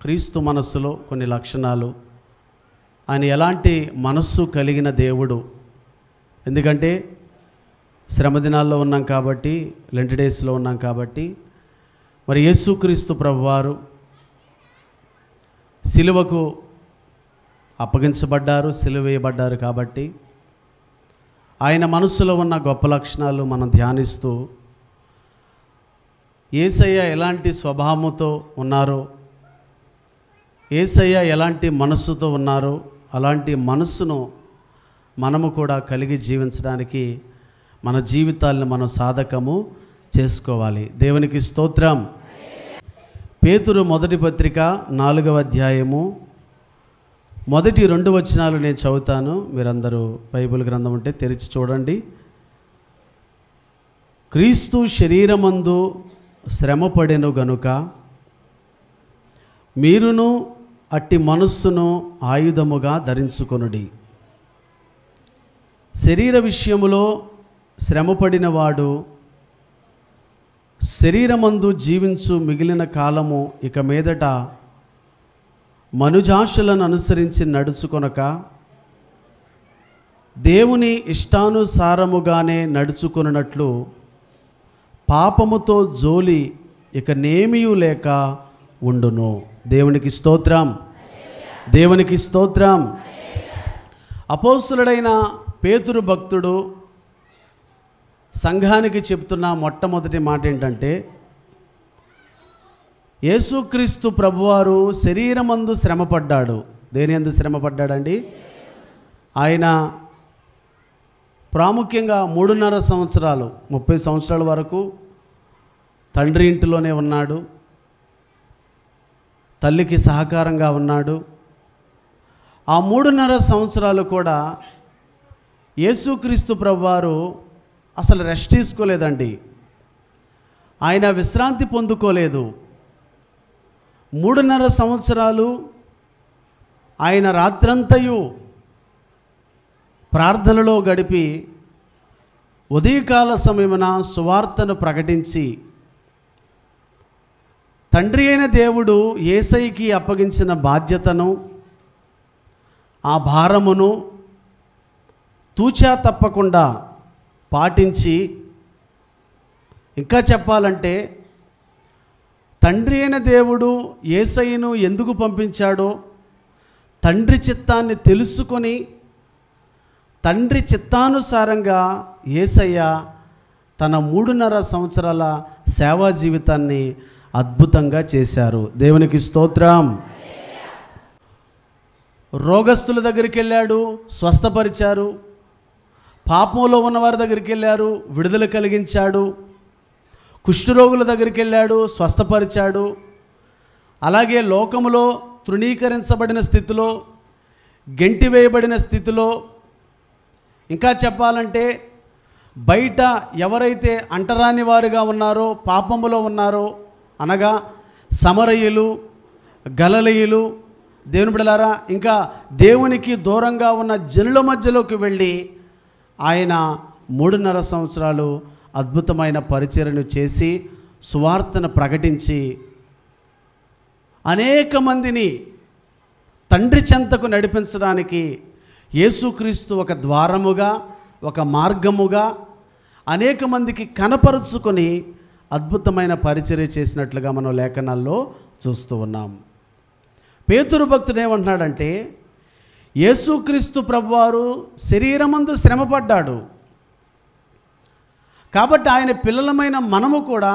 క్రీస్తు మనస్సులో కొన్ని లక్షణాలు, ఆయన ఎలాంటి మనస్సు కలిగిన దేవుడు. ఎందుకంటే శ్రమ దినాల్లో ఉన్నాం కాబట్టి, లెంట్ డేస్లో ఉన్నాం కాబట్టి, మరి యేసుక్రీస్తు ప్రభువారు సిలువకు అప్పగించబడ్డారు, సిలువ వేయబడ్డారు కాబట్టి ఆయన మనస్సులో ఉన్న గొప్ప లక్షణాలు మనం ధ్యానిస్తూ యేసయ్య ఎలాంటి స్వభావంతో ఉన్నారో, యేసయ్య ఎలాంటి మనస్సుతో ఉన్నారో అలాంటి మనస్సును మనము కూడా కలిగి జీవించడానికి మన జీవితాలను మనం సాధకము చేసుకోవాలి. దేవునికి స్తోత్రం. పేతురు మొదటి పత్రిక 4వ అధ్యాయము మొదటి 2 వచనాలు నేను చదువుతాను. మీరందరూ బైబిల్ గ్రంథం ఉంటే తెరిచి చూడండి. క్రీస్తు శరీరమందు శ్రమపడెను గనుక మీరును అట్టి మనస్సును ఆయుధముగా ధరించుకొనుడి. శరీర విషయములో శ్రమపడినవాడు శరీరమందు జీవించు మిగిలిన కాలము ఇక మీదట మనుజాశలను అనుసరించి నడుచుకొనక దేవుని ఇష్టానుసారముగానే నడుచుకొనున్నట్లు పాపముతో జోలి ఇక నేమియు లేక ఉండును. దేవునికి స్తోత్రం, దేవునికి స్తోత్రం. అపోస్తులుడైన పేతురు భక్తుడు సంఘానికి చెప్తున్న మొట్టమొదటి మాట ఏంటంటే, యేసుక్రీస్తు ప్రభువారు శరీరమందు శ్రమపడ్డాడు. దేని యందు శ్రమపడ్డాడండి? ఆయన ప్రాముఖ్యంగా 3.5 సంవత్సరాలు 30 సంవత్సరాల వరకు తండ్రి ఇంటిలోనే ఉన్నాడు, తల్లికి సహకారంగా ఉన్నాడు. ఆ 3.5 సంవత్సరాలు కూడా యేసుక్రీస్తు ప్రభువారు అసలు రెస్ట్ తీసుకోలేదండి. ఆయన విశ్రాంతి పొందుకోలేదు. 3.5 సంవత్సరాలు ఆయన రాత్రంతయు ప్రార్థనలో గడిపి ఉదయకాల సమయమున సువార్తను ప్రకటించి తండ్రి అయిన దేవుడు యేసయ్యకి అప్పగించిన బాధ్యతను, ఆ భారమును తూచా తప్పకుండా పాటించి, ఇంకా చెప్పాలంటే తండ్రి అయిన దేవుడు యేసయ్యను ఎందుకు పంపించాడో తండ్రి చిత్తాన్ని తెలుసుకొని తండ్రి చిత్తానుసారంగా యేసయ్య తన 3.5 సంవత్సరాల సేవా జీవితాన్ని అద్భుతంగా చేశారు. దేవునికి స్తోత్రం. రోగస్తుల దగ్గరికి వెళ్ళాడు, స్వస్థపరిచారు. పాపంలో ఉన్నవారి దగ్గరికి వెళ్ళారు, విడుదల కలిగించాడు. కుష్ఠరోగుల దగ్గరికి వెళ్ళాడు, స్వస్థపరిచాడు. అలాగే లోకములో తృణీకరించబడిన స్థితిలో, గెంటివేయబడిన స్థితిలో, ఇంకా చెప్పాలంటే బయట ఎవరైతే అంటరాని వారుగా ఉన్నారో, పాపములో ఉన్నారో, అనగా సమరయులు, గలలీయులు, దేవుని బిడ్డలారా, ఇంకా దేవునికి దూరంగా ఉన్న జనుల మధ్యలోకి వెళ్ళి ఆయన 3.5 సంవత్సరాలు అద్భుతమైన పరిచర్యను చేసి సువార్తను ప్రకటించి అనేక మందిని తండ్రి చెంతకు నడిపించడానికి యేసుక్రీస్తు ఒక ద్వారముగా, ఒక మార్గముగా అనేక మందికి కనపరుచుకొని అద్భుతమైన పరిచర్య చేసినట్లుగా మనం లేఖనాల్లో చూస్తూ ఉన్నాం. పేతురు భక్తుడు ఏమంటున్నాడంటే, యేసుక్రీస్తు ప్రభువారు శరీరమందు శ్రమపడ్డాడు కాబట్టి ఆయన పిల్లలమైన మనము కూడా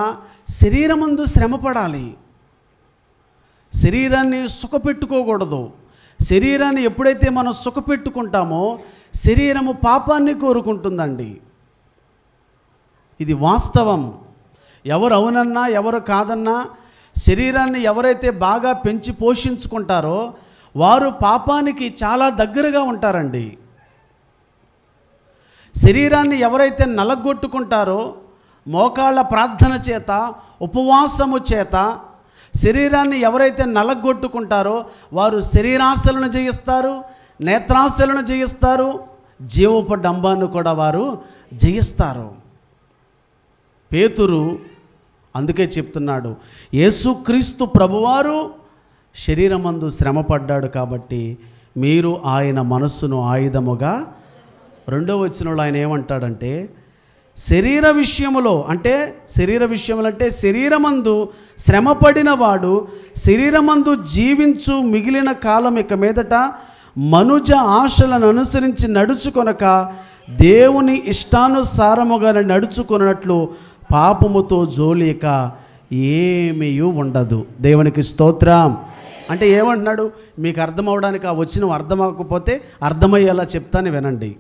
శరీరమందు శ్రమపడాలి. శరీరాన్ని సుఖపెట్టుకోకూడదు. శరీరాన్ని ఎప్పుడైతే మనం సుఖపెట్టుకుంటామో శరీరము పాపాన్ని కోరుకుంటుందండి. ఇది వాస్తవం. ఎవరు అవునన్నా ఎవరు కాదన్నా శరీరాన్ని ఎవరైతే బాగా పెంచి పోషించుకుంటారో వారు పాపానికి చాలా దగ్గరగా ఉంటారండి. శరీరాన్ని ఎవరైతే నలగొట్టుకుంటారో మోకాళ్ళ ప్రార్థన చేత, ఉపవాసము చేత శరీరాన్ని ఎవరైతే నలగొట్టుకుంటారో వారు శరీరాశలను జయిస్తారు, నేత్రాశలను జయిస్తారు, జీవపు డంబాన్ని కూడా వారు జయిస్తారు. పేతురు అందుకే చెప్తున్నాడు, యేసుక్రీస్తు ప్రభువారు శరీరమందు శ్రమపడ్డాడు కాబట్టి మీరు ఆయన మనస్సును ఆయుధముగా. 2వ వచనంలో ఆయన ఏమంటాడంటే శరీర విషయములో అంటే శరీరమందు శ్రమపడిన వాడు శరీరమందు జీవించు మిగిలిన కాలం ఇక మీదట మనుజ ఆశలను అనుసరించి నడుచుకొనక దేవుని ఇష్టానుసారముగా నడుచుకున్నట్లు పాపముతో జోలిక ఏమీ ఉండదు. దేవునికి స్తోత్రం. అంటే ఏమంటున్నాడు? మీకు అర్థం అవడానికి ఆ వచనం అర్థం అవ్వకపోతే అర్థమయ్యేలా చెప్తాను, వినండి.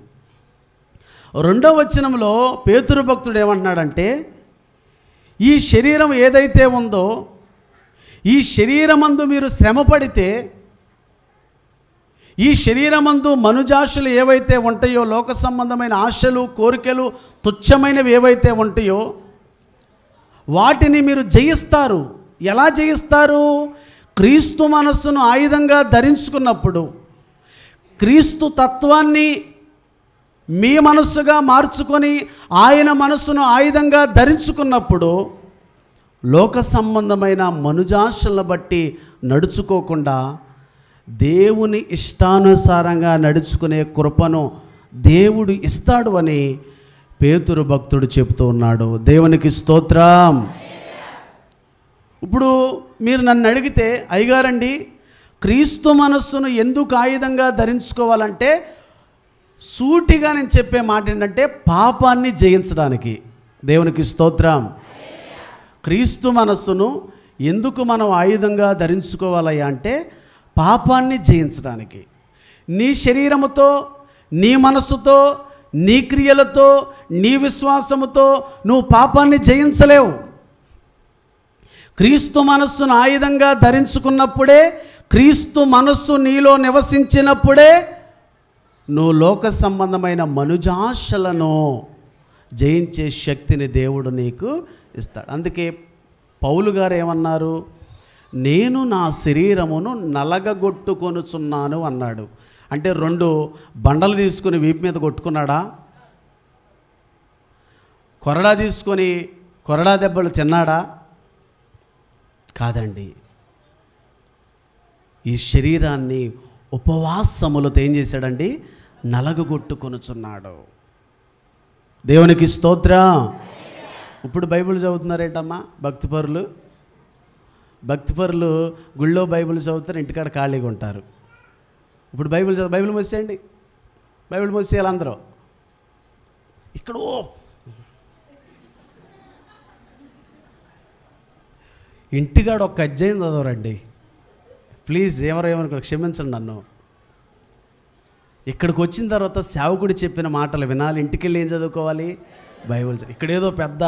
2వ వచనంలో పేతురు భక్తుడు ఏమంటున్నాడంటే ఈ శరీరం ఏదైతే ఉందో ఈ శరీరమందు మీరు శ్రమపడితే, ఈ శరీరమందు మనుజాశలు ఏవైతే ఉంటాయో, లోక సంబంధమైన ఆశలు కోరికలు తుచ్చమైనవి ఏవైతే ఉంటాయో వాటిని మీరు జయిస్తారు. ఎలా జయిస్తారు? క్రీస్తు మనస్సును ఆయుధంగా ధరించుకున్నప్పుడు, క్రీస్తు తత్వాన్ని మీ మనస్సుగా మార్చుకొని ఆయన మనస్సును ఆయుధంగా ధరించుకున్నప్పుడు లోక సంబంధమైన మనుజాశలను బట్టి నడుచుకోకుండా దేవుని ఇష్టానుసారంగా నడుచుకునే కృపను దేవుడు ఇస్తాడు అని పేతురు భక్తుడు చెబుతూ ఉన్నాడు. దేవునికి స్తోత్రం. ఇప్పుడు మీరు నన్ను అడిగితే, అయ్యగారండి క్రీస్తు మనస్సును ఎందుకు ఆయుధంగా ధరించుకోవాలంటే, సూటిగా నేను చెప్పే మాట ఏంటంటే పాపాన్ని జయించడానికి. దేవునికి స్తోత్రం. క్రీస్తు మనస్సును ఎందుకు మనం ఆయుధంగా ధరించుకోవాలయ్యా అంటే పాపాన్ని జయించడానికి. నీ శరీరముతో, నీ మనస్సుతో, నీ క్రియలతో, నీ విశ్వాసముతో నువ్వు పాపాన్ని జయించలేవు. క్రీస్తు మనస్సును ఆయుధంగా ధరించుకున్నప్పుడే, క్రీస్తు మనస్సు నీలో నివసించినప్పుడే నువ్వు లోక సంబంధమైన మనుజాశలను జయించే శక్తిని దేవుడు నీకు ఇస్తాడు. అందుకే పౌలు గారు ఏమన్నారు? నేను నా శరీరమును నలగగొట్టుకొనుచున్నాను అన్నాడు. అంటే 2 బండలు తీసుకుని వీపు మీద కొట్టుకున్నాడా? కొరడా తీసుకొని కొరడా దెబ్బలు తిన్నాడా? కాదండి. ఈ శరీరాన్ని ఉపవాసములతో ఏం చేశాడండి? నలగగొట్టుకొనుచున్నాడు. దేవునికి స్తోత్రం. ఇప్పుడు బైబిల్ చదువుతున్నారేంటమ్మా భక్తిపరులు గుళ్ళో బైబిల్ చదువుతారు, ఇంటికాడ ఖాళీగా ఉంటారు. ఇప్పుడు బైబిల్ మోసేయండి, బైబిల్ మోసేయాలి అందరూ. ఇక్కడ ఇంటికాడ ఒక అధ్యాయం చదవరండి ప్లీజ్. ఏమనుకో, క్షమించండి నన్ను. ఇక్కడికి వచ్చిన తర్వాత సేవకుడు చెప్పిన మాటలు వినాలి. ఇంటికి వెళ్ళి ఏం చదువుకోవాలి? బైబిల్. ఇక్కడేదో పెద్ద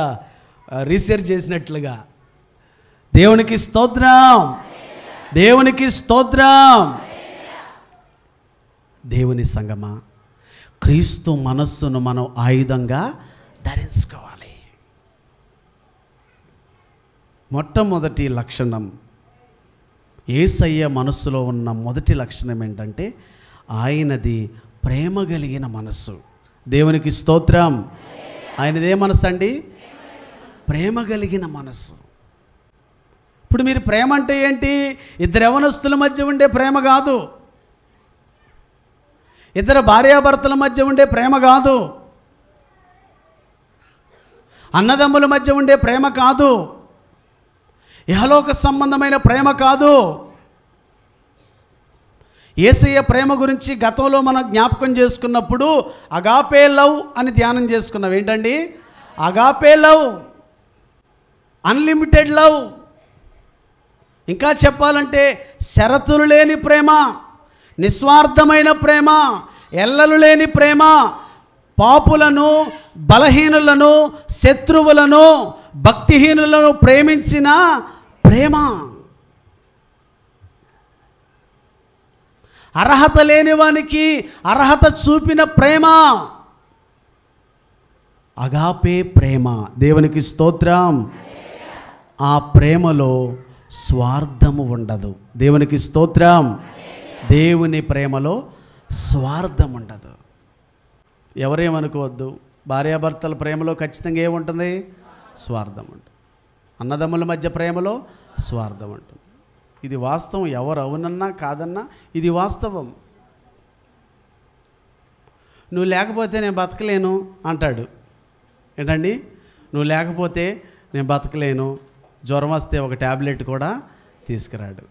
రీసెర్చ్ చేసినట్లుగా. దేవునికి స్తోత్రం, దేవునికి స్తోత్రం. దేవుని సంగమా, క్రీస్తు మనస్సును మనం ఆయుధంగా ధరించుకోవాలి. మొట్టమొదటి లక్షణం, యేసయ్య మనస్సులో ఉన్న మొదటి లక్షణం ఏంటంటే ఆయనది ప్రేమ కలిగిన మనస్సు. దేవునికి స్తోత్రం. ఆయనది ఏ మనస్సు అండి? ప్రేమ కలిగిన మనస్సు. ఇప్పుడు మీరు ప్రేమ అంటే ఏంటి? ఇద్దరు యవనస్తుల మధ్య ఉండే ప్రేమ కాదు, ఇద్దరు భార్యాభర్తల మధ్య ఉండే ప్రేమ కాదు, అన్నదమ్ముల మధ్య ఉండే ప్రేమ కాదు, ఇహలోక సంబంధమైన ప్రేమ కాదు. యేసయ్య ప్రేమ గురించి గతంలో మనం జ్ఞాపకం చేసుకున్నప్పుడు అగాపే లవ్ అని ధ్యానం చేసుకున్నాం. ఏంటండి? Agape love, unlimited love. ఇంకా చెప్పాలంటే షరతులు లేని ప్రేమ, నిస్వార్థమైన ప్రేమ, ఎల్లలు లేని ప్రేమ, పాపులను, బలహీనులను, శత్రువులను, భక్తిహీనులను ప్రేమించిన ప్రేమ. అర్హత లేని వానికి అర్హత చూపిన ప్రేమ, అగాపే ప్రేమ. దేవునికి స్తోత్రం. ఆ ప్రేమలో స్వార్థము ఉండదు. దేవునికి స్తోత్రం. దేవుని ప్రేమలో స్వార్థం ఉండదు. ఎవరేమనుకోవద్దు, భార్యాభర్తల ప్రేమలో ఖచ్చితంగా ఏముంటుంది? స్వార్థం ఉంటుంది. అన్నదమ్ముల మధ్య ప్రేమలో స్వార్థం ఉంటుంది. ఇది వాస్తవం. ఎవరు అవునన్నా కాదన్నా ఇది వాస్తవం. నువ్వు లేకపోతే నేను బతకలేను అంటాడు. ఏంటండి? నువ్వు లేకపోతే నేను బతకలేను. జ్వరం వస్తే ఒక ట్యాబ్లెట్ కూడా తీసుకురాడు.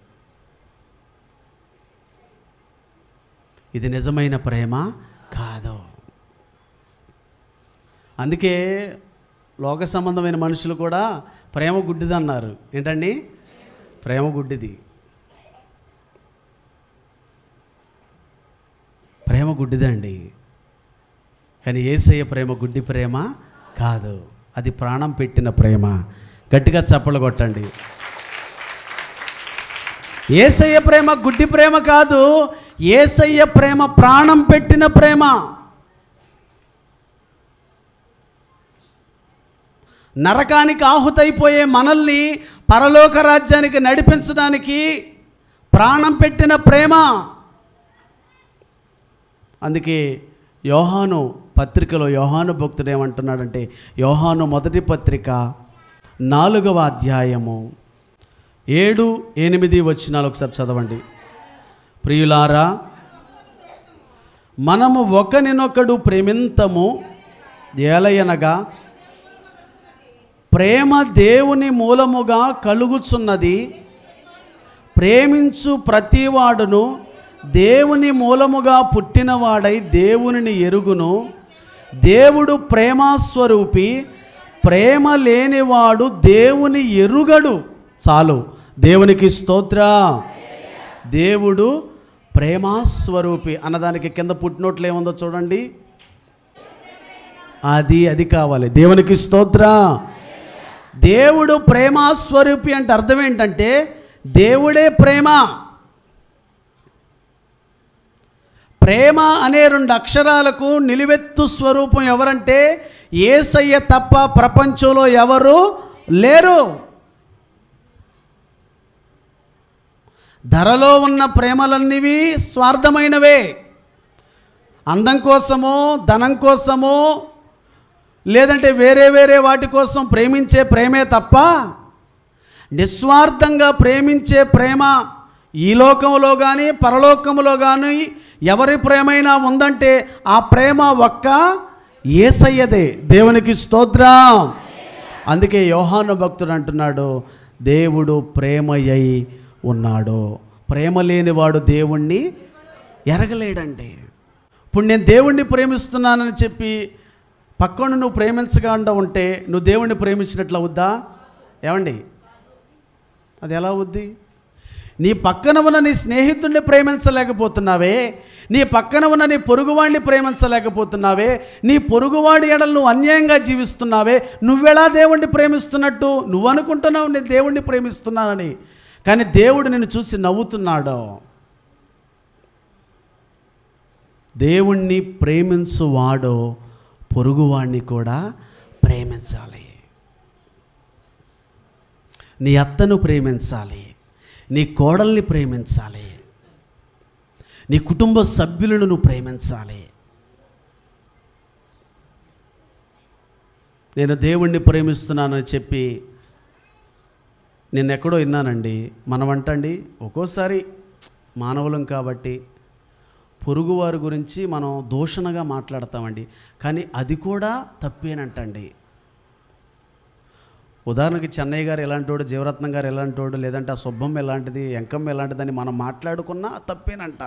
ఇది నిజమైన ప్రేమ కాదు. అందుకే లోక సంబంధమైన మనుషులు కూడా ప్రేమ గుడ్డిది అన్నారు. ఏంటండి? ప్రేమ గుడ్డిది. ప్రేమ గుడ్డిదండి. కానీ యేసయ్య ప్రేమ గుడ్డి ప్రేమ కాదు. అది ప్రాణం పెట్టిన ప్రేమ. గట్టిగా చప్పలు కొట్టండి. యేసయ్య ప్రేమ గుడ్డి ప్రేమ కాదు. యేసయ్య ప్రేమ ప్రాణం పెట్టిన ప్రేమ. నరకానికి ఆహుతైపోయే మనల్ని పరలోక రాజ్యానికి నడిపించడానికి ప్రాణం పెట్టిన ప్రేమ. అందుకే యోహాను పత్రికలో యోహాను భక్తుడు ఏమంటున్నాడంటే, యోహాను మొదటి పత్రిక 4వ అధ్యాయము 7-8 వచనాలు ఒకసారి చదవండి. ప్రియులారా, మనము ఒకరినొకడు ప్రేమింతము, ఏలయనగా ప్రేమ దేవుని మూలముగా కలుగుచున్నది. ప్రేమించు ప్రతివాడును దేవుని మూలముగా పుట్టినవాడై దేవునిని ఎరుగును. దేవుడు ప్రేమస్వరూపి, ప్రేమ లేనివాడు దేవుని ఎరుగడు. చాలు. దేవునికి స్తోత్ర. దేవుడు ప్రేమస్వరూపి అన్నదానికి కింద పుట్టినోట్లు ఏముందో చూడండి. అది కావాలి. దేవునికి స్తోత్ర. దేవుడు ప్రేమస్వరూపి అంటే అర్థం ఏంటంటే దేవుడే ప్రేమ. ప్రేమ అనే 2 అక్షరాలకు నిలువెత్తు స్వరూపం ఎవరంటే యేసయ్య తప్ప ప్రపంచంలో ఎవరు లేరు. ధరలో ఉన్న ప్రేమలన్నీవి స్వార్థమైనవే. అందం కోసమో, ధనం కోసమో, లేదంటే వేరే వాటి కోసం ప్రేమించే ప్రేమే తప్ప నిస్వార్థంగా ప్రేమించే ప్రేమ ఈ లోకంలో కానీ పరలోకంలో కానీ ఎవరి ప్రేమైనా ఉందంటే ఆ ప్రేమ ఒక్క యేసయ్యదే. దేవునికి స్తోత్రం. అందుకే యోహాను భక్తుడు అంటున్నాడు, దేవుడు ప్రేమయ్యి ఉన్నాడు. ప్రేమ లేనివాడు దేవుణ్ణి ఎరగలేడండి. ఇప్పుడు నేను దేవుణ్ణి ప్రేమిస్తున్నానని చెప్పి పక్కన నువ్వు ప్రేమించకుండా ఉంటే నువ్వు దేవుణ్ణి ప్రేమించినట్లు అవుద్దా? ఏమండి? అది ఎలా అవుద్ది? నీ పక్కన ఉన్న నీ స్నేహితుడిని ప్రేమించలేకపోతున్నావే, నీ పక్కన ఉన్న నీ పొరుగువాడిని ప్రేమించలేకపోతున్నావే, నీ పొరుగువాడి ఎడలు నువ్వు అన్యాయంగా జీవిస్తున్నావే, నువ్వెలా దేవుణ్ణి ప్రేమిస్తున్నట్టు? నువ్వు అనుకుంటున్నావు నేను దేవుణ్ణి ప్రేమిస్తున్నానని, కానీ దేవుడు నిన్ను చూసి నవ్వుతున్నాడు. దేవుణ్ణి ప్రేమించువాడు పొరుగువాడిని కూడా ప్రేమించాలి. నీ అత్తను ప్రేమించాలి, నీ కోడల్ని ప్రేమించాలి, నీ కుటుంబ సభ్యులను నువ్వు ప్రేమించాలి. నేను దేవుణ్ణి ప్రేమిస్తున్నానని చెప్పి నేను ఎక్కడో విన్నానండి. మనం అంటండి ఒక్కోసారి మానవులం కాబట్టి పొరుగువారి గురించి మనం దూషణగా మాట్లాడతామండి, కానీ అది కూడా తప్పేనంటండి. ఉదాహరణకి చెన్నయ్య గారు ఎలాంటోడు, జీవరత్నం గారు ఎలాంటోడు, లేదంటే ఆ సుబ్బమ్మ ఎలాంటిది, ఎంకమ్మ ఎలాంటిదని మనం మాట్లాడుకున్నా తప్పేనంట.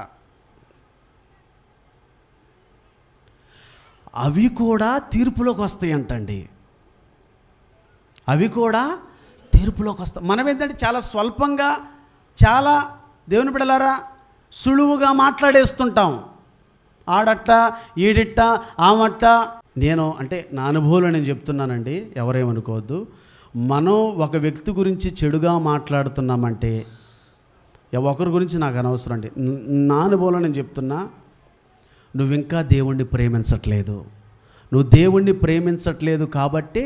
అవి కూడా తీర్పులోకి వస్తాయి అంటండి. అవి కూడా తీర్పులోకి వస్తాయి. మనం ఏంటంటే చాలా స్వల్పంగా, చాలా దేవుని బిడ్డలారా సులువుగా మాట్లాడేస్తుంటాం. ఆడట్ట, ఈడిట్ట, ఆమట్ట. నేను అంటే నా అనుభవంలో నేను చెప్తున్నానండి, ఎవరేమనుకోవద్దు. మనం ఒక వ్యక్తి గురించి చెడుగా మాట్లాడుతున్నామంటే ఒకరి గురించి నాకు అనవసరం అండి. నా అనుభవంలో నేను చెప్తున్నా, నువ్వు ఇంకా దేవుణ్ణి ప్రేమించట్లేదు. నువ్వు దేవుణ్ణి ప్రేమించట్లేదు కాబట్టి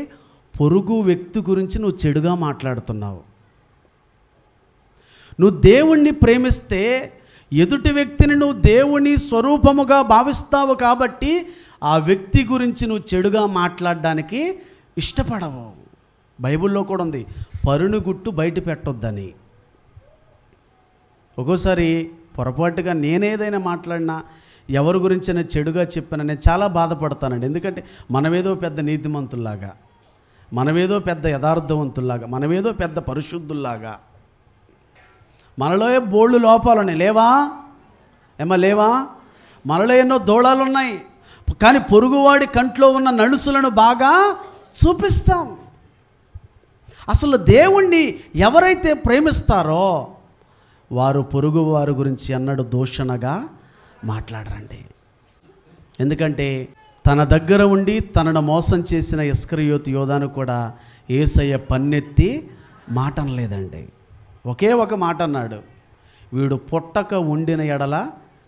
పొరుగు వ్యక్తి గురించి నువ్వు చెడుగా మాట్లాడుతున్నావు. నువ్వు దేవుణ్ణి ప్రేమిస్తే ఎదుటి వ్యక్తిని నువ్వు దేవుని స్వరూపముగా భావిస్తావు కాబట్టి ఆ వ్యక్తి గురించి నువ్వు చెడుగా మాట్లాడడానికి ఇష్టపడవు. బైబిల్లో కూడా ఉంది, పరుని గుట్టు బయట పెట్టొద్దని. ఒక్కోసారి పొరపాటుగా నేనేదైనా మాట్లాడినా, ఎవరి గురించి నేను చెడుగా చెప్పినా నేను చాలా బాధపడతానండి. ఎందుకంటే మనమేదో పెద్ద నీతిమంతుల్లాగా, మనమేదో పెద్ద యథార్థవంతుల్లాగా, మనమేదో పెద్ద పరిశుద్ధుల్లాగా, మనలో బోళ్ళు లోపాలని లేవా లేవా? మనలో ఎన్నో దోళాలు ఉన్నాయి. కానీ పొరుగువాడి కంట్లో ఉన్న నలుసులను బాగా చూపిస్తాం. అసలు దేవుణ్ణి ఎవరైతే ప్రేమిస్తారో వారు పొరుగువారి గురించి అన్నడు దూషణగా మాట్లాడరండి. ఎందుకంటే తన దగ్గర ఉండి తనను మోసం చేసిన ఇస్కరియోతు యోధాను కూడా యేసయ్య పన్నెత్తి మాట అనలేదండి. ఒకే ఒక మాట అన్నాడు, వీడు పుట్టక ఉండిన ఎడల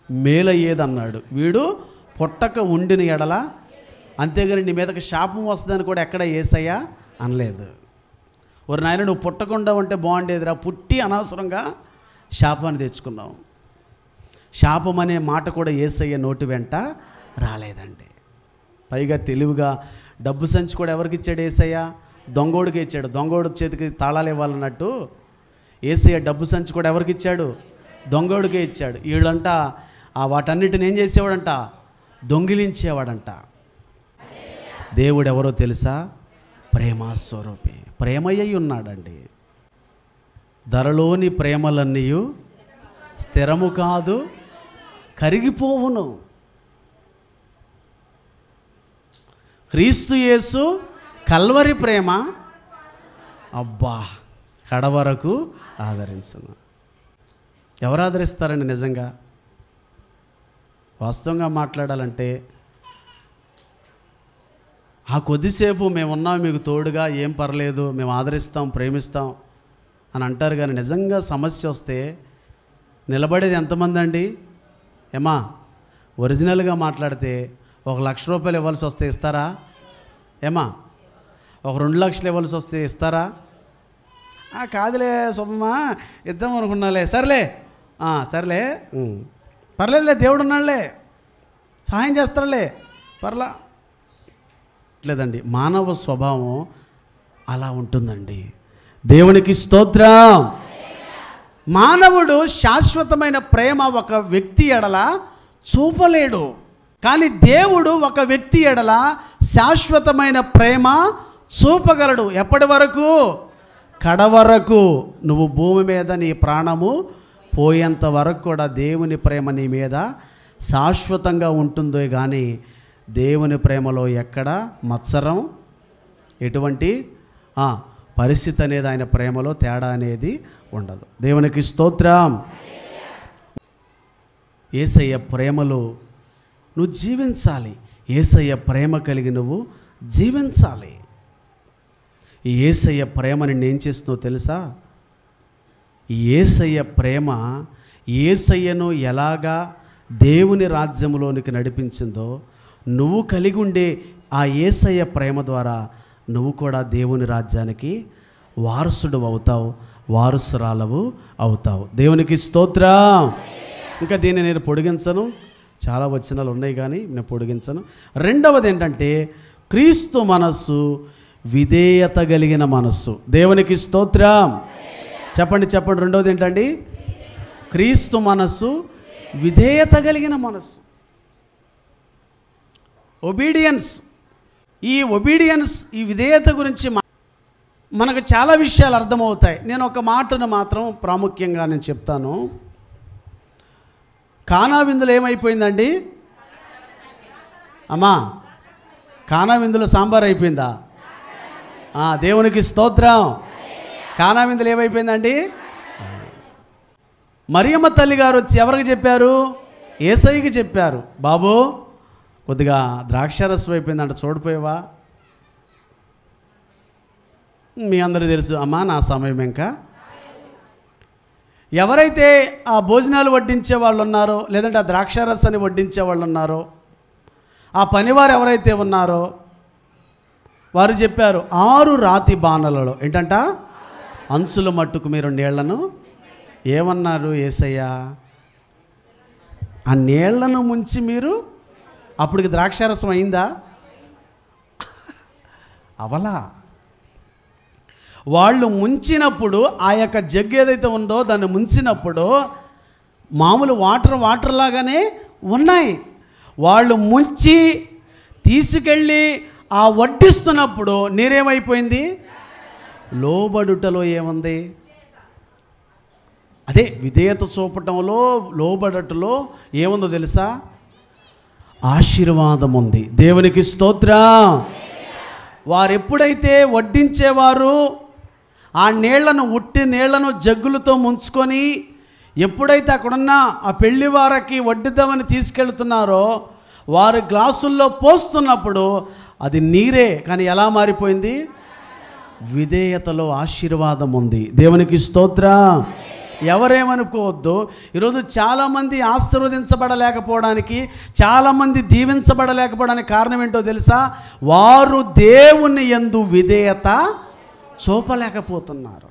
మేలయ్యేదన్నాడు. వీడు పుట్టక ఉండిన ఎడల, అంతేగాని నీ మీదకి శాపం వస్తుందని కూడా ఎక్కడ యేసయ్య అనలేదు. ఓరి నాయన, నువ్వు పుట్టకుండా ఉంటే బాగుండేదిరా, పుట్టి అనవసరంగా శాపాన్ని తెచ్చుకున్నావు. శాపం అనే మాట కూడా యేసయ్య నోటి వెంట రాలేదండి. పైగా తెలివిగా డబ్బు సంచి కూడా ఎవరికి ఇచ్చాడు యేసయ్య? దొంగోడికి ఇచ్చాడు. దొంగోడు చేతికి తాళాలు ఇవ్వాలన్నట్టు యేసయ్య డబ్బు సంచి కూడా ఎవరికి ఇచ్చాడు? దొంగోడికే ఇచ్చాడు. వీళ్ళంట వాటన్నిటిని ఏం చేసేవాడంట? దొంగిలించేవాడంట. దేవుడు ఎవరో తెలుసా? ప్రేమస్వరూపి, ప్రేమయ్యి ఉన్నాడండి. ధరలోని ప్రేమలన్నీ స్థిరము కాదు, కరిగిపోవును. క్రీస్తు యేసు కల్వరి ప్రేమ అబ్బా కడవరకు ఆదరించును. ఎవరు ఆదరిస్తారండి? నిజంగా వాస్తవంగా మాట్లాడాలంటే ఆ కొద్దిసేపు మేమున్నాం మీకు తోడుగా, ఏం పర్లేదు, మేము ఆదరిస్తాం, ప్రేమిస్తాం అని అంటారు. కానీ నిజంగా సమస్య వస్తే నిలబడేది ఎంతమంది అండి? ఒరిజినల్గా మాట్లాడితే 1,00,000 రూపాయలు ఇవ్వాల్సి వస్తే ఇస్తారా? ఒక 2 లక్షలు ఇవ్వాల్సి వస్తే ఇస్తారా? కాదులే శుభమా, ఇద్దాం అనుకున్నాలే, సర్లే సర్లే, పర్లేదులే, దేవుడు ఉన్నాడులే, సహాయం చేస్తారులే, పర్లా. లేదండి, మానవ స్వభావం అలా ఉంటుందండి. దేవునికి స్తోత్రం. మానవుడు శాశ్వతమైన ప్రేమ ఒక వ్యక్తి ఎడల చూపలేడు. కానీ దేవుడు ఒక వ్యక్తి ఎడల శాశ్వతమైన ప్రేమ చూపగలడు. ఎప్పటి వరకు? కడవరకు. నువ్వు భూమి మీద నీ ప్రాణము పోయేంత వరకు కూడా దేవుని ప్రేమ నీ మీద శాశ్వతంగా ఉంటుందో కానీ దేవుని ప్రేమలో ఎక్కడ మత్సరం, ఎటువంటి పరిస్థితి అనేది, ఆయన ప్రేమలో తేడా అనేది ఉండదు. దేవునికి స్తోత్రం. యేసయ్య ప్రేమలో నువ్వు జీవించాలి. యేసయ్య ప్రేమ కలిగి నువ్వు జీవించాలి. ఈ యేసయ్య ప్రేమ నిన్ను ఏం చేస్తుందో తెలుసా? ఈ యేసయ్య ప్రేమ యేసయ్యను ఎలాగా దేవుని రాజ్యంలోనికి నడిపించిందో, నువ్వు కలిగి ఉండే ఆ యేసయ్య ప్రేమ ద్వారా నువ్వు కూడా దేవుని రాజ్యానికి వారసుడు అవుతావు, వారసురాలవు అవుతావు. దేవునికి స్తోత్రం. ఇంకా దీన్ని నేను పొడిగించను, చాలా వచనాలు ఉన్నాయి కానీ నేను పొడిగించను. రెండవది ఏంటంటే క్రీస్తు మనస్సు, విధేయత కలిగిన మనస్సు. దేవునికి స్తోత్రం. చెప్పండి చెప్పండి. రెండవది ఏంటండి? క్రీస్తు మనస్సు, విధేయత కలిగిన మనస్సు. ఒబీడియన్స్. ఈ ఒబీడియన్స్, ఈ విధేయత గురించి మనకు చాలా విషయాలు అర్థమవుతాయి. నేను ఒక మాటను మాత్రం ప్రాముఖ్యంగా నేను చెప్తాను. కానా విందులో ఏమైపోయిందండి? కానా విందులో సాంబార్ అయిపోయిందా? దేవునికి స్తోత్రం. కానా విందులో ఏమైపోయిందండి? మరియమ్మ తల్లి గారు వచ్చి ఎవరికి చెప్పారు? యేసయ్యకి చెప్పారు. బాబు, కొద్దిగా ద్రాక్షారసం అయిపోయిందంట, చూడిపోయావా? మీ అందరూ తెలుసు, అమ్మా నా సమయం ఇంకా. ఎవరైతే ఆ భోజనాలు వడ్డించే వాళ్ళు ఉన్నారో, లేదంటే ఆ ద్రాక్షారసాన్ని వడ్డించే వాళ్ళు ఉన్నారో, ఆ పనివారు ఎవరైతే ఉన్నారో వారు చెప్పారు, 6 రాతి బాణలలో ఏంటంట, అంచుల మట్టుకు మీరు నీళ్లను ఏమన్నారు? యేసయ్య, ఆ నీళ్లను ముంచి మీరు, అప్పటికి ద్రాక్షారసం అయిందా? అవలా. వాళ్ళు ముంచినప్పుడు, ఆ యొక్క జగ్గు ఏదైతే ఉందో దాన్ని ముంచినప్పుడు మామూలు వాటర్ లాగానే ఉన్నాయి. వాళ్ళు ముంచి తీసుకెళ్ళి ఆ వడ్డిస్తున్నప్పుడు నీరేమైపోయింది? లోబడుటలో ఏముంది? అదే విధేయత చూపటంలో, లోబడటలో ఏముందో తెలుసా? ఆశీర్వాదం ఉంది. దేవునికి స్తోత్రం. వారు ఎప్పుడైతే వడ్డించేవారు ఆ నీళ్లను, ఉట్టి నీళ్లను జగ్గులతో ముంచుకొని ఎప్పుడైతే అక్కడున్న ఆ పెళ్లి వారికి వడ్డిద్దామని తీసుకెళ్తున్నారో వారు గ్లాసుల్లో పోస్తున్నప్పుడు అది నీరే, కానీ ఎలా మారిపోయింది? విధేయతలో ఆశీర్వాదం ఉంది. దేవునికి స్తోత్రం. ఎవరేమనుకోవద్దు. ఈరోజు చాలామంది ఆశీర్వదించబడలేకపోవడానికి, చాలామంది దీవించబడలేకపోవడానికి కారణం ఏంటో తెలుసా? వారు దేవుని యందు విధేయత చూపలేకపోతున్నారు.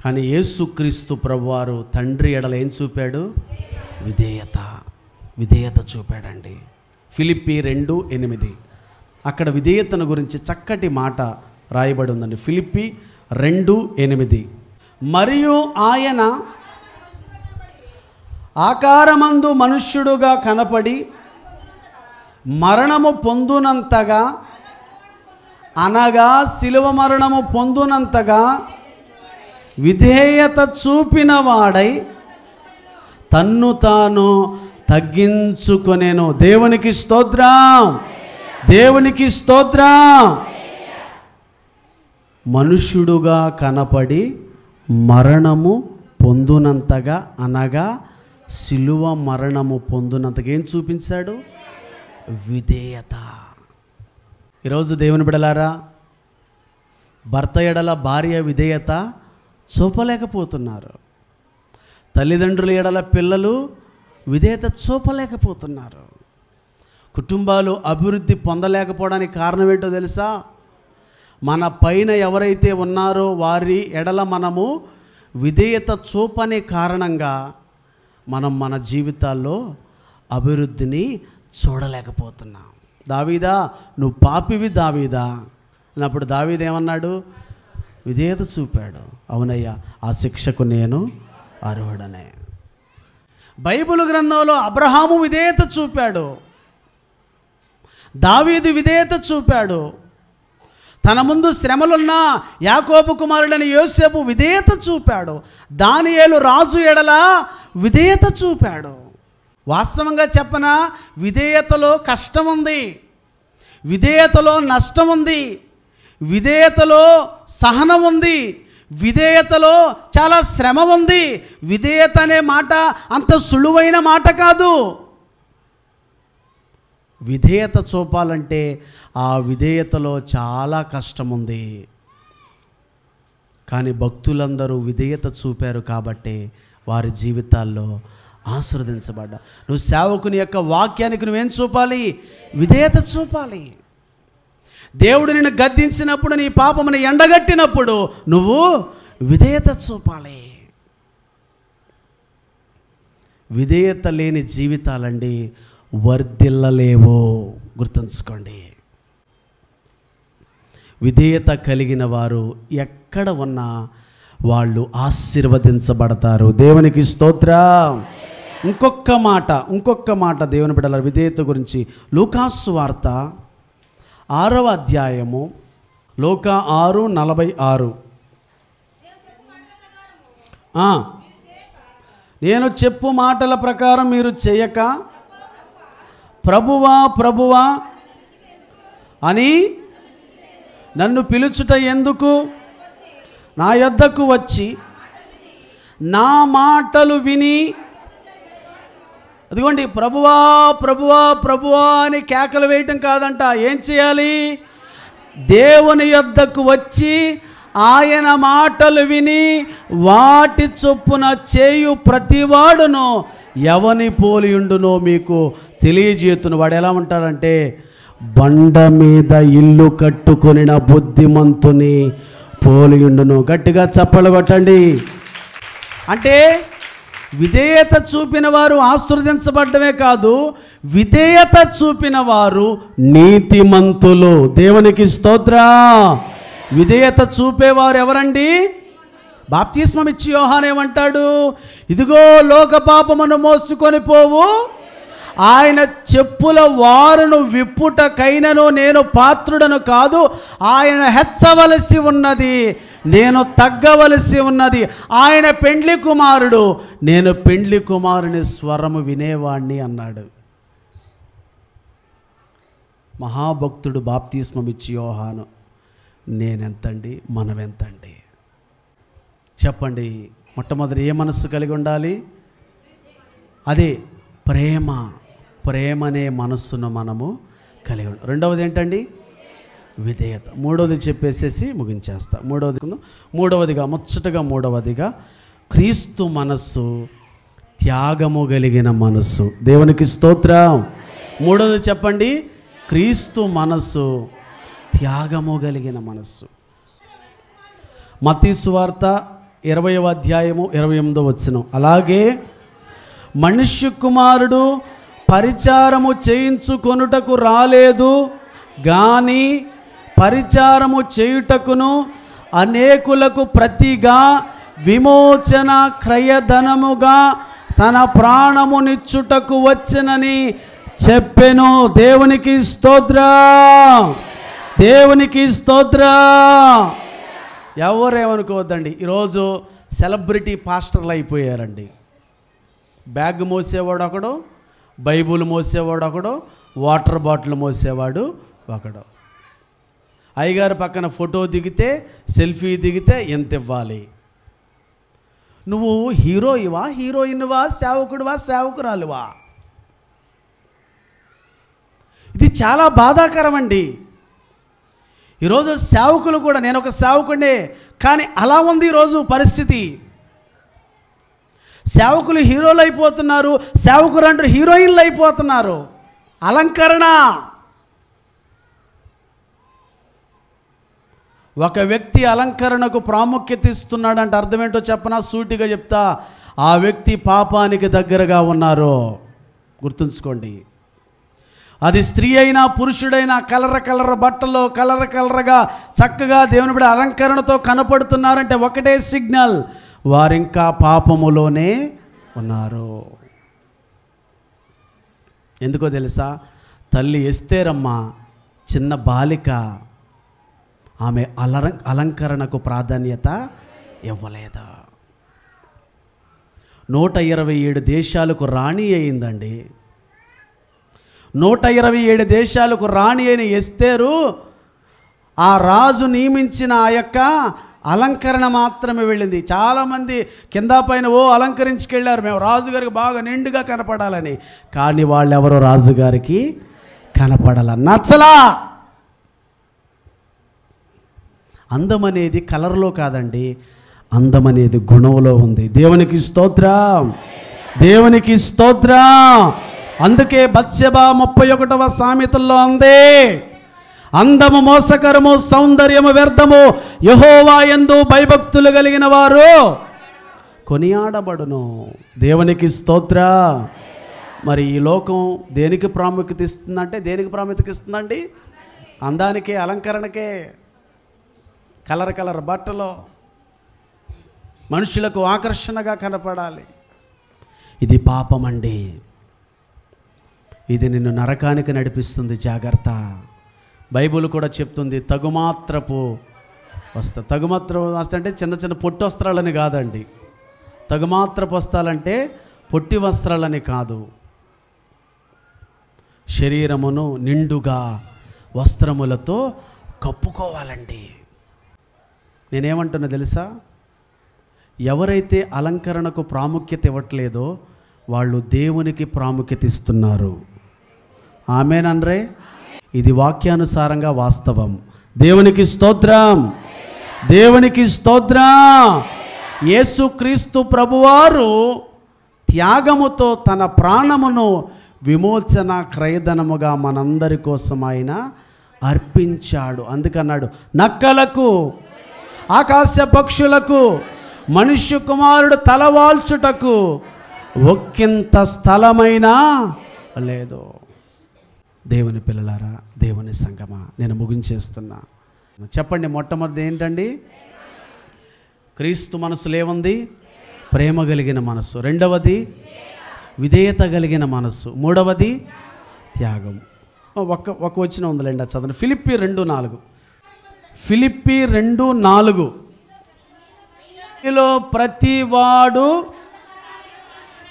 కానీ యేసుక్రీస్తు ప్రభువారు తండ్రి ఎడల ఏం చూపాడు? విధేయత చూపాడండి. ఫిలిప్పీ 2:8 అక్కడ విధేయతను గురించి చక్కటి మాట రాయబడి ఉందండి. ఫిలిప్పీ 2:8 మరియు ఆయన ఆకారమందు మనుష్యుడుగా కనపడి మరణము పొందునంతగా, అనగా శిలువ మరణము పొందునంతగా విధేయత చూపిన వాడై తన్ను తాను తగ్గించుకొనెను. దేవునికి స్తోత్రం. దేవునికి స్తోత్రం. మనుష్యుడుగా కనపడి మరణము పొందునంతగా, అనగా శిలువ మరణము పొందునంతగా ఏం చూపించాడు? విధేయత. ఈరోజు దేవుని బిడ్డలారా, భర్త ఎడల భార్య విధేయత చూపలేకపోతున్నారు. తల్లిదండ్రుల ఎడల పిల్లలు విధేయత చూపలేకపోతున్నారు. కుటుంబాలు అభివృద్ధి పొందలేకపోవడానికి కారణం ఏంటో తెలుసా? మన పైన ఎవరైతే ఉన్నారో వారి ఎడల మనము విధేయత చూపనే కారణంగా మనం మన జీవితాల్లో అభివృద్ధిని చూడలేకపోతున్నాం. దావీదా, నువ్వు పాపివి దావీదా అన్నప్పుడు దావీదు ఏమన్నాడు? విధేయత చూపాడు. అవునయ్యా, ఆ శిక్షకు నేను అర్హుడనే. బైబిల్ గ్రంథంలో అబ్రహాము విధేయత చూపాడు, దావీదు విధేయత చూపాడు. తన ముందు శ్రమలున్న యాకోబు కుమారుడని యోసేపు విధేయత చూపాడు. దానియేలు రాజు ఎడల విధేయత చూపాడు. వాస్తవంగా చెప్పనా, విధేయతలో కష్టం ఉంది, విధేయతలో నష్టం ఉంది, విధేయతలో సహనం ఉంది, విధేయతలో చాలా శ్రమ ఉంది. విధేయత అనే మాట అంత సులువైన మాట కాదు. విధేయత చూపాలంటే ఆ విధేయతలో చాలా కష్టం ఉంది. కానీ భక్తులందరూ విధేయత చూపారు కాబట్టి వారి జీవితాల్లో ఆశీర్వదించబడ్డా. నువ్వు సేవకుని యొక్క వాక్యానికి నువ్వేం చూపాలి? విధేయత చూపాలి. దేవుడు నిన్ను గద్దించినప్పుడు, నీ పాపమును ఎండగట్టినప్పుడు నువ్వు విధేయత చూపాలి. విధేయత లేని జీవితాలండి వర్ధిల్లలేవు. గుర్తుంచుకోండి. విధేయత కలిగిన వారు ఎక్కడ ఉన్నా వాళ్ళు ఆశీర్వదించబడతారు. దేవునికి స్తోత్రం. ఇంకొక మాట దేవుని బిడ్డల విధేయత గురించి లూకాసు వార్త 6వ అధ్యాయము, లూకా 6:46. నేను చెప్పు మాటల ప్రకారం మీరు చేయక ప్రభువా ప్రభువా అని నన్ను పిలుచుట ఎందుకు? నా యొద్దకు వచ్చి నా మాటలు విని, అదిగోండి, ప్రభువా ప్రభువా ప్రభువా అని కేకలు వేయటం కాదంట. ఏం చేయాలి? దేవుని యొద్దకు వచ్చి ఆయన మాటలు విని వాటి చొప్పున చేయు ప్రతివాడును ఎవని పోలియుండునో మీకు తెలియజేతును. వాడు ఎలా ఉంటాడంటే, బండ మీద ఇల్లు కట్టుకొనిన బుద్ధిమంతుని పోలియుండును. గట్టిగా చప్పలు కొట్టండి. అంటే విధేయత చూపిన వారు ఆశీర్వదించబడ్డమే కాదు, విధేయత చూపిన వారు నీతిమంతులు. దేవునికి స్తోత్రం. విధేయత చూపేవారు ఎవరండి? బాప్తిస్మం ఇచ్చి యోహాను ఏమంటాడు? ఇదిగో లోక పాపమును మోసుకొని పోవు ఆయన చెప్పుల వారును విప్పుటకైనను నేను పాత్రుడను కాదు, ఆయన హెచ్చవలసి ఉన్నది, నేను తగ్గవలసి ఉన్నది. ఆయన పెండ్లి కుమారుడు, నేను పెండ్లి కుమారుని స్వరము వినేవాణ్ణి అన్నాడు. మహాభక్తుడు బాప్తిస్మం ఇచ్చి యోహాను. నేనెంతండి, మనమెంతండి? చెప్పండి. మొట్టమొదటి ఏ మనస్సు కలిగి ఉండాలి? అదే ప్రేమ. ప్రేమనే మనస్సును మనము కలిగి ఉండాలి. రెండవది ఏంటండి? విధేయత. మూడవది చెప్పేసేసి ముగించేస్తా. మూడవదిగా ముచ్చటగా మూడవదిగా క్రీస్తు మనస్సు, త్యాగము కలిగిన మనస్సు. దేవునికి స్తోత్రం. మూడవది చెప్పండి, క్రీస్తు మనస్సు, త్యాగము కలిగిన మనస్సు. మత్తయి సువార్త 20వ అధ్యాయము 28వ వచనం. అలాగే మనుష్య కుమారుడు పరిచారము చేయించుకొనుటకు రాలేదు గాని పరిచారము చేయుటకును అనేకులకు ప్రతిగా విమోచన క్రయధనముగా తన ప్రాణమునిచ్చుటకు వచ్చెనని చెప్పెను. దేవునికి స్తోత్రం, దేవునికి స్తోత్రం. ఎవరేమనుకోవద్దండి, ఈరోజు సెలబ్రిటీ పాస్టర్లు అయిపోయారండి. బ్యాగ్ మోసేవాడు ఒకడు, బైబుల్ మోసేవాడు ఒకడు, వాటర్ బాటిల్ మోసేవాడు ఒకడు. అయ్యగారు పక్కన ఫోటో దిగితే, సెల్ఫీ దిగితే ఎంత ఇవ్వాలి? నువ్వు హీరోయివా, హీరోయిన్వా, సేవకుడివా, సేవకురాలువా? ఇది చాలా బాధాకరం అండి. ఈరోజు సేవకులు కూడా, నేను ఒక సేవకుడే కానీ అలా ఉంది ఈరోజు పరిస్థితి. సేవకులు హీరోలు అయిపోతున్నారు, సేవకురంటారు హీరోయిన్లు అయిపోతున్నారు. అలంకరణ. ఒక వ్యక్తి అలంకరణకు ప్రాముఖ్యత ఇస్తున్నాడంటే అర్థం ఏంటో చెప్పనా? సూటిగా చెప్తా, ఆ వ్యక్తి పాపానికి దగ్గరగా ఉన్నారు. గుర్తుంచుకోండి. అది స్త్రీ అయినా పురుషుడైనా కలర బట్టలో కలరగా చక్కగా దేవుని బిడ్డ అలంకరణతో కనపడుతున్నారంటే ఒకటే సిగ్నల్, వారింకా పాపములోనే ఉన్నారు. ఎందుకో తెలుసా? తల్లి ఎస్తేరమ్మ చిన్న బాలిక, ఆమె అలంకరణకు ప్రాధాన్యత ఇవ్వలేదు. 127 దేశాలకు రాణి అయిందండి. 127 దేశాలకు రాణి అయిన ఎస్తేరు ఆ రాజు నియమించిన ఆ యొక్క అలంకరణ మాత్రమే వెళ్ళింది. చాలామంది కింద పైన అలంకరించుకెళ్ళారు, మేము రాజుగారికి బాగా నిండుగా కనపడాలని. కానీ వాళ్ళెవరో రాజుగారికి కనపడాల, నచ్చలా. అందం అనేది కలర్లో కాదండి, అందం అనేది గుణంలో ఉంది. దేవునికి స్తోత్రం, దేవునికి స్తోత్రం. అందుకే బత్షెబా 31వ సామెతల్లో అందే, అందము మోసకరము, సౌందర్యము వ్యర్థము, యెహోవా యందు భయభక్తులు కలిగిన వారు కొనియాడబడును. దేవునికి స్తోత్రం. మరి ఈ లోకం దేనికి ప్రాముఖ్యత ఇస్తుందంటే, దేనికి ప్రాముఖ్యత ఇస్తుందండి? అందానికే, అలంకరణకే. కలర్ బట్టలో మనుషులకు ఆకర్షణగా కనపడాలి. ఇది పాపమండి. ఇది నిన్ను నరకానికి నడిపిస్తుంది. జాగ్రత్త. బైబుల్ కూడా చెప్తుంది, తగుమాత్రపు వస్త్రం అంటే చిన్న పొట్టి వస్త్రాలని కాదండి. తగుమాత్రపు వస్త్రాలంటే పొట్టి వస్త్రాలని కాదు. శరీరమును నిండుగా వస్త్రములతో కప్పుకోవాలండి. నేనేమంటున్నా తెలుసా? ఎవరైతే అలంకరణకు ప్రాముఖ్యత ఇవ్వట్లేదో వాళ్ళు దేవునికి ప్రాముఖ్యత ఇస్తున్నారు. ఆమేనండ్రే. ఇది వాక్యానుసారంగా వాస్తవం. దేవునికి స్తోత్రం, దేవునికి స్తోత్రం. యేసుక్రీస్తు ప్రభువారు త్యాగముతో తన ప్రాణమును విమోచన క్రయధనముగా మనందరి కోసం ఆయన అర్పించాడు. అందుకన్నాడు, నక్కలకు, ఆకాశ పక్షులకు మనుష్య కుమారుడు తలవాల్చుటకు ఒక్కింత స్థలమైనా లేదు. దేవుని పిల్లలారా, దేవుని సంగమా, నేను ముగించేస్తున్నా. చెప్పండి, మొట్టమొదటి ఏంటండి? క్రీస్తు మనసులో ఏముంది? ప్రేమ కలిగిన మనస్సు. రెండవది విధేయత కలిగిన మనస్సు. మూడవది త్యాగం. ఒక వచనం ఉందిలేండి, చదవండి. ఫిలిప్పీ 2:4. ఫిలిప్పీ 2:4.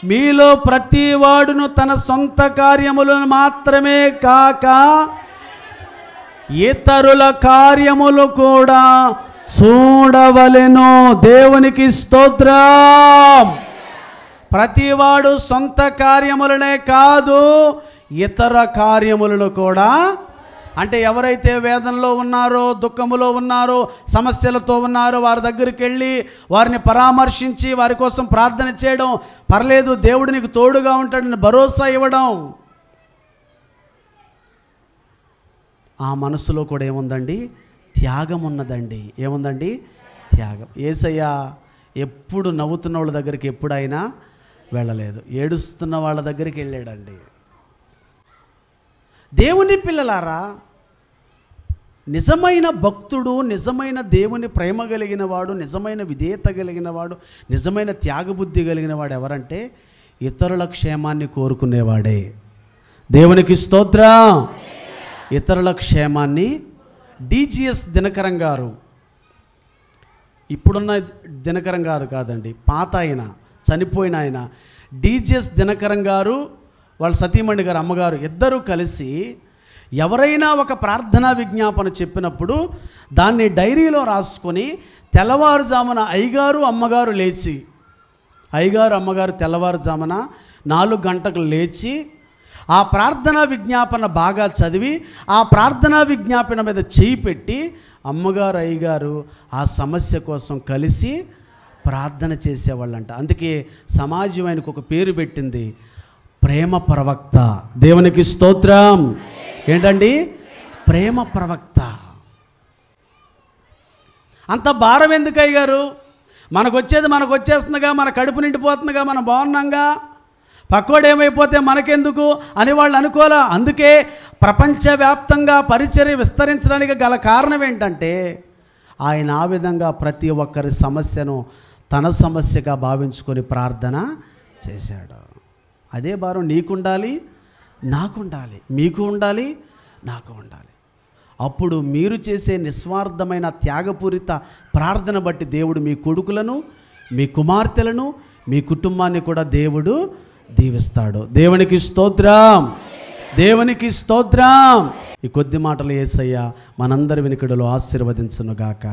మీలో ప్రతివాడును తన సొంత కార్యములను మాత్రమే కాక ఇతరుల కార్యములు కూడా చూడవలెను. దేవునికి స్తోత్రం. ప్రతివాడు సొంత కార్యములనే కాదు, ఇతర కార్యములను కూడా. అంటే ఎవరైతే వేదనలో ఉన్నారో, దుఃఖములో ఉన్నారో, సమస్యలతో ఉన్నారో వారి దగ్గరికి వెళ్ళి వారిని పరామర్శించి వారి కోసం ప్రార్థన చేయడం, పర్లేదు దేవుడు నీకు తోడుగా ఉంటాడని భరోసా ఇవ్వడం, ఆ మనసులో కూడా ఏముందండి? త్యాగం ఉన్నదండి. ఏముందండి? త్యాగం. యేసయ్య ఎప్పుడు నవ్వుతున్న వాళ్ళ దగ్గరికి ఎప్పుడైనా వెళ్ళలేదు, ఏడుస్తున్న వాళ్ళ దగ్గరికి వెళ్ళాడండి. దేవుని పిల్లలారా, నిజమైన భక్తుడు, నిజమైన దేవుని ప్రేమ కలిగిన వాడు, నిజమైన విధేయత కలిగిన వాడు, నిజమైన త్యాగబుద్ధి కలిగిన వాడు ఎవరంటే ఇతరుల క్షేమాన్ని కోరుకునేవాడే. దేవునికి స్తోత్రం. ఇతరుల క్షేమాన్ని డిజిఎస్ దినకరం గారు, ఇప్పుడున్న దినకరం గారు కాదండి, పాత ఆయన, చనిపోయిన ఆయన డిజిఎస్ దినకరం గారు, వాళ్ళ సతీమణి గారు, అమ్మగారు ఇద్దరూ కలిసి ఎవరైనా ఒక ప్రార్థనా విజ్ఞాపన చెప్పినప్పుడు దాన్ని డైరీలో రాసుకొని తెల్లవారుజామున అయ్యగారు అమ్మగారు లేచి, అయ్యగారు అమ్మగారు తెల్లవారుజామున 4 గంటలకు లేచి ఆ ప్రార్థనా విజ్ఞాపన బాగా చదివి ఆ ప్రార్థనా విజ్ఞాపన మీద చేయి పెట్టి అమ్మగారు అయ్యగారు ఆ సమస్య కోసం కలిసి ప్రార్థన చేసేవాళ్ళంట. అందుకే సమాజం ఆయనకు ఒక పేరు పెట్టింది, ప్రేమ ప్రవక్త. దేవునికి స్తోత్రం. ఏంటండి? ప్రేమ ప్రవక్త. అంత భారం ఎందుకు అయ్యగారు? మనకు వచ్చేస్తుందిగా, మన కడుపు నిండిపోతుందిగా, మనం బాగున్నాంగా, పక్కోడు ఏమైపోతే మనకెందుకు అని వాళ్ళు అనుకోలే. అందుకే ప్రపంచవ్యాప్తంగా పరిచర్య విస్తరించడానికి గల కారణం ఏంటంటే ఆయన ఆ విధంగా ప్రతి ఒక్కరి సమస్యను తన సమస్యగా భావించుకొని ప్రార్థన చేశాడు. అదే భారం నీకుండాలి, నాకుండాలి, మీకు ఉండాలి, నాకు ఉండాలి. అప్పుడు మీరు చేసే నిస్వార్థమైన త్యాగపూరిత ప్రార్థన బట్టి దేవుడు మీ కొడుకులను, మీ కుమార్తెలను, మీ కుటుంబాన్ని కూడా దేవుడు దీవిస్తాడు. దేవునికి స్తోత్రం. దేవునికి స్తోత్రం. ఈ కొద్ది మాటలు యేసయ్య మనందరి వినికిడిలో ఆశీర్వదించునుగాక.